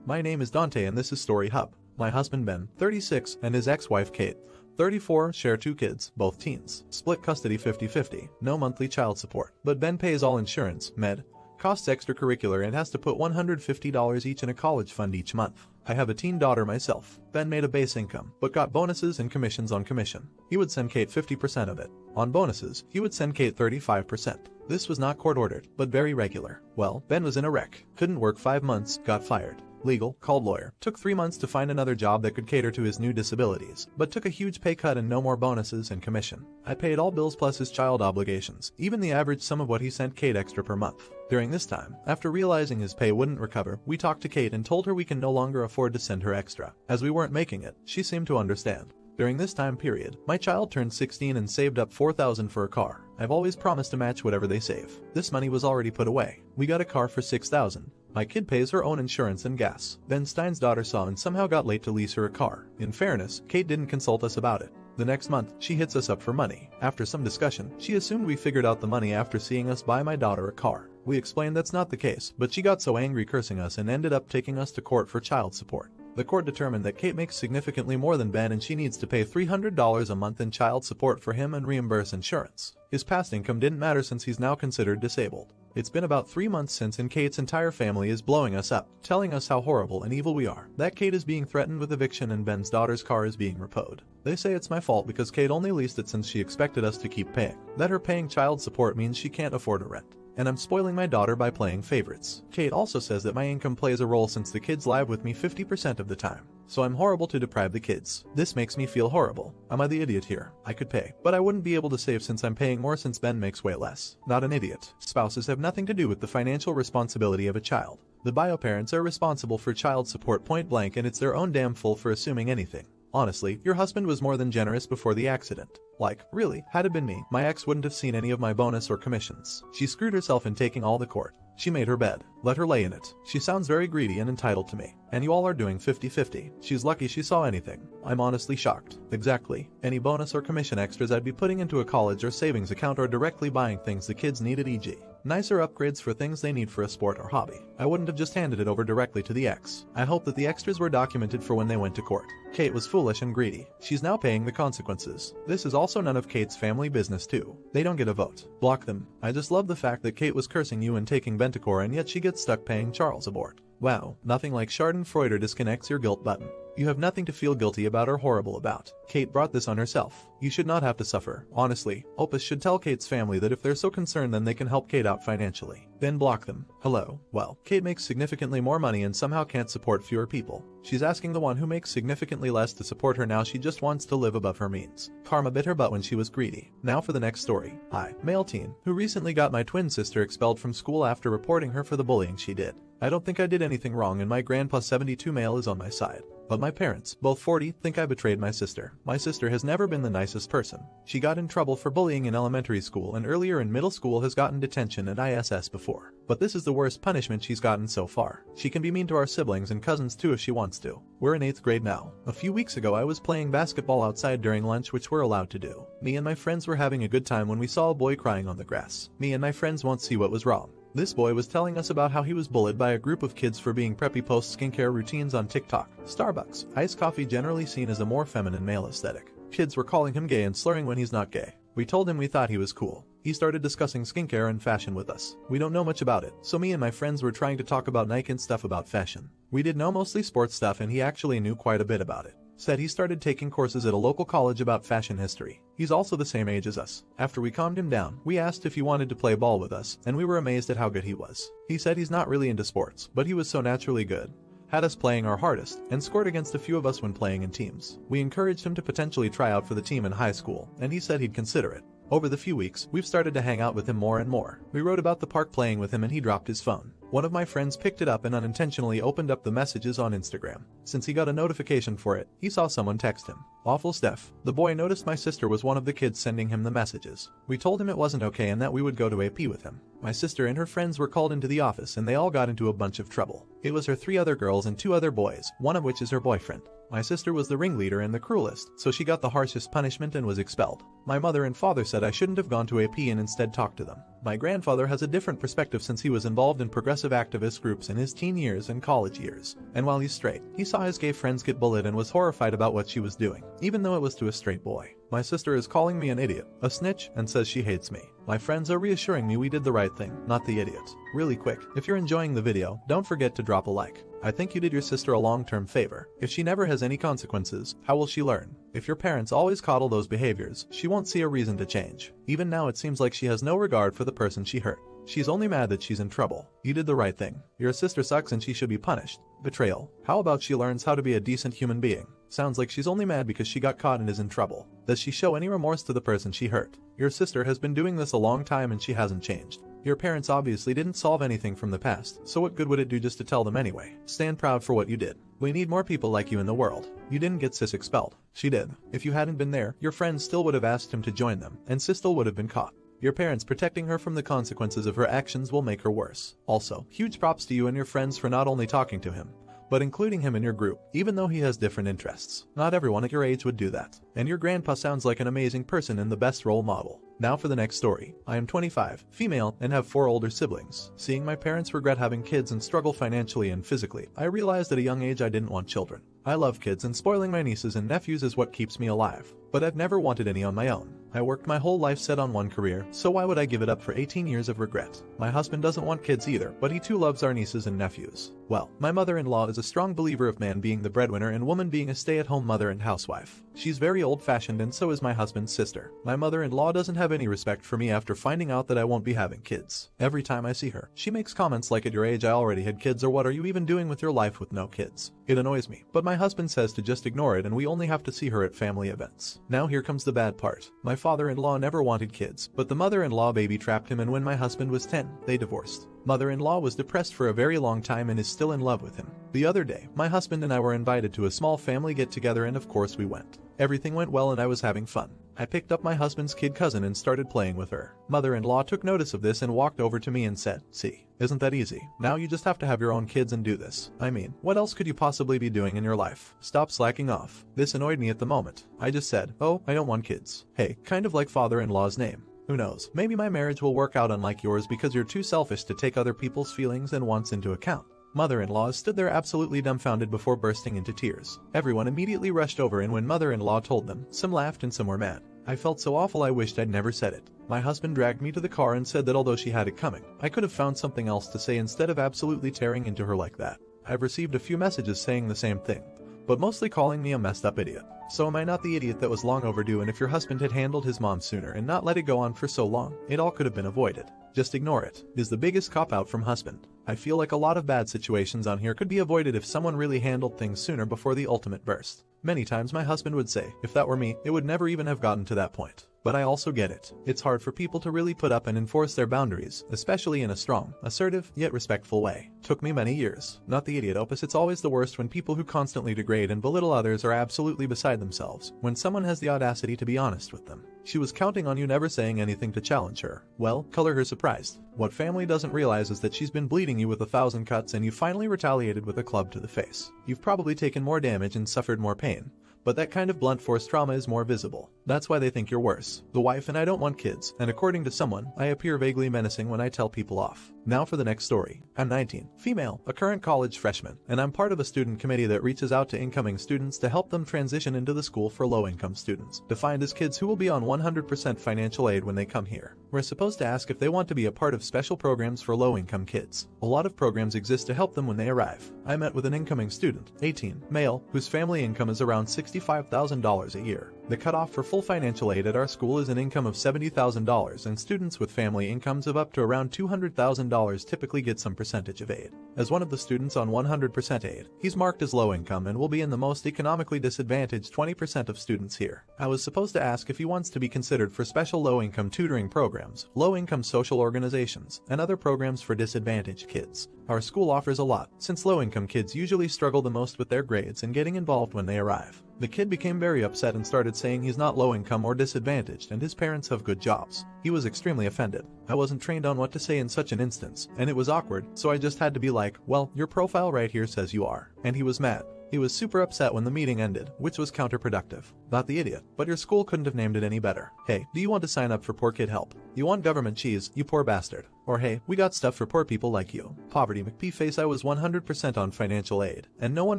My name is Dante and this is Story Hub. My husband Ben, 36, and his ex-wife Kate, 34, share 2 kids, both teens. Split custody 50-50, no monthly child support. But Ben pays all insurance, med, costs extracurricular and has to put $150 each in a college fund each month. I have a teen daughter myself. Ben made a base income, but got bonuses and commissions on commission. He would send Kate 50% of it. On bonuses, he would send Kate 35%. This was not court-ordered, but very regular. Well, Ben was in a wreck. Couldn't work 5 months, got fired. Legal, called lawyer. Took 3 months to find another job that could cater to his new disabilities, but took a huge pay cut and no more bonuses and commission. I paid all bills plus his child obligations, even the average sum of what he sent Kate extra per month. During this time, after realizing his pay wouldn't recover, we talked to Kate and told her we can no longer afford to send her extra. As we weren't making it, she seemed to understand. During this time period, my child turned 16 and saved up $4,000 for a car. I've always promised to match whatever they save. This money was already put away. We got a car for $6,000. My kid pays her own insurance and gas. Ben Stein's daughter saw and somehow got late to lease her a car. In fairness, Kate didn't consult us about it. The next month, she hits us up for money. After some discussion, she assumed we figured out the money after seeing us buy my daughter a car. We explained that's not the case, but she got so angry cursing us and ended up taking us to court for child support. The court determined that Kate makes significantly more than Ben and she needs to pay $300 a month in child support for him and reimburse insurance. His past income didn't matter since he's now considered disabled. It's been about 3 months since and Kate's entire family is blowing us up, telling us how horrible and evil we are, that Kate is being threatened with eviction and Ben's daughter's car is being repoed. They say it's my fault because Kate only leased it since she expected us to keep paying, that her paying child support means she can't afford a rent. And I'm spoiling my daughter by playing favorites. Kate also says that my income plays a role since the kids live with me 50% of the time. So I'm horrible to deprive the kids. This makes me feel horrible. Am I the idiot here? I could pay, but I wouldn't be able to save since I'm paying more since Ben makes way less. Not an idiot. Spouses have nothing to do with the financial responsibility of a child. The bio parents are responsible for child support point blank and it's their own damn fault for assuming anything. Honestly, your husband was more than generous before the accident. Like, really, had it been me, my ex wouldn't have seen any of my bonus or commissions. She screwed herself in taking all the court. She made her bed. Let her lay in it. She sounds very greedy and entitled to me. And you all are doing 50-50. She's lucky she saw anything. I'm honestly shocked. Exactly. Any bonus or commission extras I'd be putting into a college or savings account or directly buying things the kids needed, e.g. nicer upgrades for things they need for a sport or hobby. I wouldn't have just handed it over directly to the ex. I hope that the extras were documented for when they went to court. Kate was foolish and greedy. She's now paying the consequences. This is also none of Kate's family business too. They don't get a vote. Block them. I just love the fact that Kate was cursing you and taking Ben to court and yet she gets stuck paying Charles abort. Wow, nothing like Schadenfreude disconnects your guilt button. You have nothing to feel guilty about or horrible about. Kate brought this on herself. You should not have to suffer. Honestly, Opus should tell Kate's family that if they're so concerned then they can help Kate out financially. Then block them. Hello. Well, Kate makes significantly more money and somehow can't support fewer people. She's asking the one who makes significantly less to support her now. She just wants to live above her means. Karma bit her butt when she was greedy. Now for the next story. I, male teen, who recently got my twin sister expelled from school after reporting her for the bullying she did. I don't think I did anything wrong and my grandpa 72 male is on my side. But my parents, both 40, think I betrayed my sister. My sister has never been the nicest person. She got in trouble for bullying in elementary school and earlier in middle school has gotten detention and ISS before. But this is the worst punishment she's gotten so far. She can be mean to our siblings and cousins too if she wants to. We're in 8th grade now. A few weeks ago I was playing basketball outside during lunch, which we're allowed to do. Me and my friends were having a good time when we saw a boy crying on the grass. Me and my friends won't see what was wrong. This boy was telling us about how he was bullied by a group of kids for being preppy post skincare routines on TikTok. Starbucks, iced coffee generally seen as a more feminine male aesthetic. Kids were calling him gay and slurring when he's not gay. We told him we thought he was cool. He started discussing skincare and fashion with us. We don't know much about it, so me and my friends were trying to talk about Nike and stuff about fashion. We did know mostly sports stuff and he actually knew quite a bit about it. Said he started taking courses at a local college about fashion history. He's also the same age as us. After we calmed him down, we asked if he wanted to play ball with us, and we were amazed at how good he was. He said he's not really into sports, but he was so naturally good. Had us playing our hardest, and scored against a few of us when playing in teams. We encouraged him to potentially try out for the team in high school, and he said he'd consider it. Over the few weeks, we've started to hang out with him more and more. We rode about the park playing with him and he dropped his phone. One of my friends picked it up and unintentionally opened up the messages on Instagram. Since he got a notification for it, he saw someone text him. Awful stuff. The boy noticed my sister was one of the kids sending him the messages. We told him it wasn't okay and that we would go to AP with him. My sister and her friends were called into the office and they all got into a bunch of trouble. It was her 3 other girls and 2 other boys, one of which is her boyfriend. My sister was the ringleader and the cruelest, so she got the harshest punishment and was expelled. My mother and father said I shouldn't have gone to AP and instead talked to them. My grandfather has a different perspective since he was involved in progressive progressive activist groups in his teen years and college years. And while he's straight, he saw his gay friends get bullied and was horrified about what she was doing, even though it was to a straight boy. My sister is calling me an idiot, a snitch, and says she hates me. My friends are reassuring me we did the right thing, not the idiot. Really quick, if you're enjoying the video, don't forget to drop a like. I think you did your sister a long-term favor. If she never has any consequences, how will she learn? If your parents always coddle those behaviors, she won't see a reason to change. Even now it seems like she has no regard for the person she hurt. She's only mad that she's in trouble. You did the right thing. Your sister sucks and she should be punished. Betrayal. How about she learns how to be a decent human being? Sounds like she's only mad because she got caught and is in trouble. Does she show any remorse to the person she hurt? Your sister has been doing this a long time and she hasn't changed. Your parents obviously didn't solve anything from the past, so what good would it do just to tell them anyway? Stand proud for what you did. We need more people like you in the world. You didn't get Sis expelled. She did. If you hadn't been there, your friends still would have asked him to join them, and Sis still would have been caught. Your parents protecting her from the consequences of her actions will make her worse. Also, huge props to you and your friends for not only talking to him, but including him in your group, even though he has different interests. Not everyone at your age would do that. And your grandpa sounds like an amazing person and the best role model. Now for the next story. I am 25, female, and have 4 older siblings. Seeing my parents regret having kids and struggle financially and physically, I realized at a young age I didn't want children. I love kids and spoiling my nieces and nephews is what keeps me alive. But I've never wanted any on my own. I worked my whole life set on one career, so why would I give it up for 18 years of regret? My husband doesn't want kids either, but he too loves our nieces and nephews. Well, my mother-in-law is a strong believer of man being the breadwinner and woman being a stay-at-home mother and housewife. She's very old-fashioned and so is my husband's sister. My mother-in-law doesn't have any respect for me after finding out that I won't be having kids. Every time I see her, she makes comments like at your age I already had kids or what are you even doing with your life with no kids? It annoys me, but my husband says to just ignore it and we only have to see her at family events. Now here comes the bad part. My father-in-law never wanted kids, but the mother-in-law baby trapped him and when my husband was 10, they divorced. Mother-in-law was depressed for a very long time and is still in love with him. The other day, my husband and I were invited to a small family get-together and of course we went. Everything went well and I was having fun. I picked up my husband's kid cousin and started playing with her. Mother-in-law took notice of this and walked over to me and said, "See, isn't that easy? Now you just have to have your own kids and do this. I mean, what else could you possibly be doing in your life? Stop slacking off." This annoyed me at the moment. I just said, "Oh, I don't want kids." Hey, kind of like father-in-law's name. Who knows, maybe my marriage will work out unlike yours because you're too selfish to take other people's feelings and wants into account. Mother-in-law stood there absolutely dumbfounded before bursting into tears. Everyone immediately rushed over and when mother-in-law told them, some laughed and some were mad. I felt so awful I wished I'd never said it. My husband dragged me to the car and said that although she had it coming, I could have found something else to say instead of absolutely tearing into her like that. I've received a few messages saying the same thing, but mostly calling me a messed up idiot. So am I not the idiot that was long overdue, and if your husband had handled his mom sooner and not let it go on for so long, it all could have been avoided. Just ignore it, is the biggest cop-out from husband. I feel like a lot of bad situations on here could be avoided if someone really handled things sooner before the ultimate burst. Many times my husband would say, if that were me, it would never even have gotten to that point. But I also get it. It's hard for people to really put up and enforce their boundaries, especially in a strong, assertive, yet respectful way. Took me many years. Not the idiot opus, it's always the worst when people who constantly degrade and belittle others are absolutely beside themselves, when someone has the audacity to be honest with them. She was counting on you never saying anything to challenge her. Well, color her surprised. What family doesn't realize is that she's been bleeding you with 1,000 cuts and you finally retaliated with a club to the face. You've probably taken more damage and suffered more pain, but that kind of blunt force trauma is more visible. That's why they think you're worse. The wife and I don't want kids, and according to someone, I appear vaguely menacing when I tell people off. Now for the next story. I'm 19, female, a current college freshman, and I'm part of a student committee that reaches out to incoming students to help them transition into the school for low-income students, defined as kids who will be on 100% financial aid when they come here. We're supposed to ask if they want to be a part of special programs for low-income kids. A lot of programs exist to help them when they arrive. I met with an incoming student, 18, male, whose family income is around $65,000 a year. The cutoff for full financial aid at our school is an income of $70,000, and students with family incomes of up to around $200,000 typically get some percentage of aid. As one of the students on 100% aid, he's marked as low income and will be in the most economically disadvantaged 20% of students here. I was supposed to ask if he wants to be considered for special low-income tutoring programs, low-income social organizations, and other programs for disadvantaged kids. Our school offers a lot, since low-income kids usually struggle the most with their grades and getting involved when they arrive. The kid became very upset and started saying he's not low-income or disadvantaged and his parents have good jobs. He was extremely offended. I wasn't trained on what to say in such an instance, and it was awkward, so I just had to be like, well, your profile right here says you are. And he was mad. He was super upset when the meeting ended, which was counterproductive. Thought the idiot, but your school couldn't have named it any better. Hey, do you want to sign up for Poor Kid Help? You want government cheese, you poor bastard. Or hey, we got stuff for poor people like you. Poverty McPeeface. I was 100% on financial aid, and no one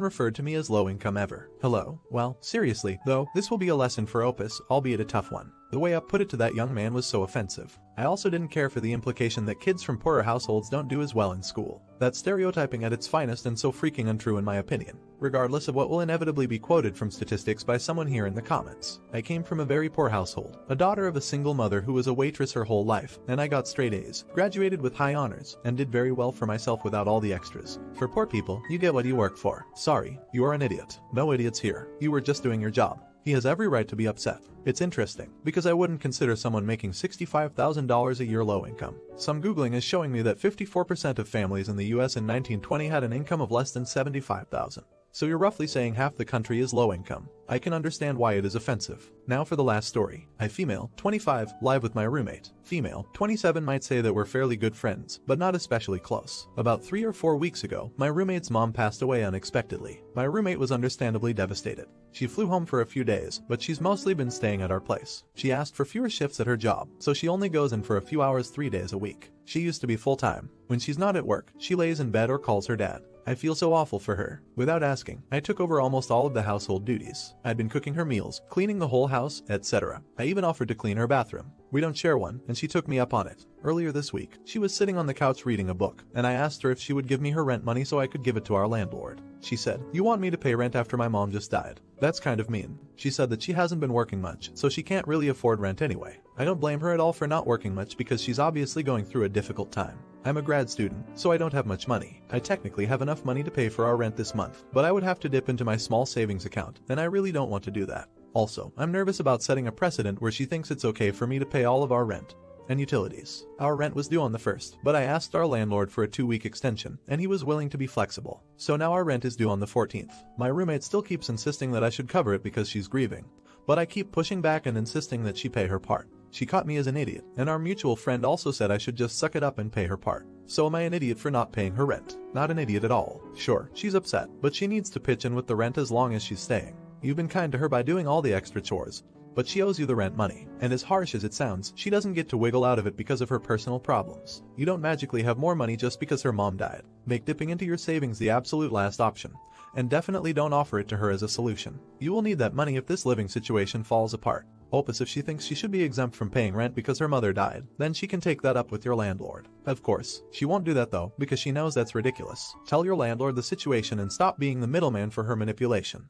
referred to me as low income ever. Hello? Well, seriously, though, this will be a lesson for Opus, albeit a tough one. The way I put it to that young man was so offensive. I also didn't care for the implication that kids from poorer households don't do as well in school. That's stereotyping at its finest and so freaking untrue in my opinion, regardless of what will inevitably be quoted from statistics by someone here in the comments. I came from a very poor household, a daughter of a single mother who was a waitress her whole life, and I got straight A's, graduated with high honors, and did very well for myself without all the extras. For poor people, you get what you work for. Sorry, you are an idiot. No idiots here. You were just doing your job. He has every right to be upset. It's interesting, because I wouldn't consider someone making $65,000 a year low income. Some Googling is showing me that 54% of families in the US in 1920 had an income of less than $75,000. So you're roughly saying half the country is low income. I can understand why it is offensive. Now for the last story. I female, 25, live with my roommate. Female, 27 might say that we're fairly good friends, but not especially close. About 3 or 4 weeks ago, my roommate's mom passed away unexpectedly. My roommate was understandably devastated. She flew home for a few days, but she's mostly been staying at our place. She asked for fewer shifts at her job, so she only goes in for a few hours 3 days a week. She used to be full-time. When she's not at work, she lays in bed or calls her dad. I feel so awful for her. Without asking, I took over almost all of the household duties. I'd been cooking her meals, cleaning the whole house, etc. I even offered to clean her bathroom. We don't share one, and she took me up on it. Earlier this week, she was sitting on the couch reading a book, and I asked her if she would give me her rent money so I could give it to our landlord. She said, "You want me to pay rent after my mom just died?" That's kind of mean. She said that she hasn't been working much, so she can't really afford rent anyway. I don't blame her at all for not working much because she's obviously going through a difficult time. I'm a grad student, so I don't have much money. I technically have enough money to pay for our rent this month, but I would have to dip into my small savings account, and I really don't want to do that. Also, I'm nervous about setting a precedent where she thinks it's okay for me to pay all of our rent and utilities. Our rent was due on the 1st, but I asked our landlord for a 2-week extension, and he was willing to be flexible. So now our rent is due on the 14th. My roommate still keeps insisting that I should cover it because she's grieving, but I keep pushing back and insisting that she pay her part. She caught me as an idiot, and our mutual friend also said I should just suck it up and pay her part. So am I an idiot for not paying her rent? Not an idiot at all. Sure, she's upset, but she needs to pitch in with the rent as long as she's staying. You've been kind to her by doing all the extra chores, but she owes you the rent money, and as harsh as it sounds, she doesn't get to wiggle out of it because of her personal problems. You don't magically have more money just because her mom died. Make dipping into your savings the absolute last option, and definitely don't offer it to her as a solution. You will need that money if this living situation falls apart. Opus, if she thinks she should be exempt from paying rent because her mother died, then she can take that up with your landlord. Of course, she won't do that though, because she knows that's ridiculous. Tell your landlord the situation and stop being the middleman for her manipulation.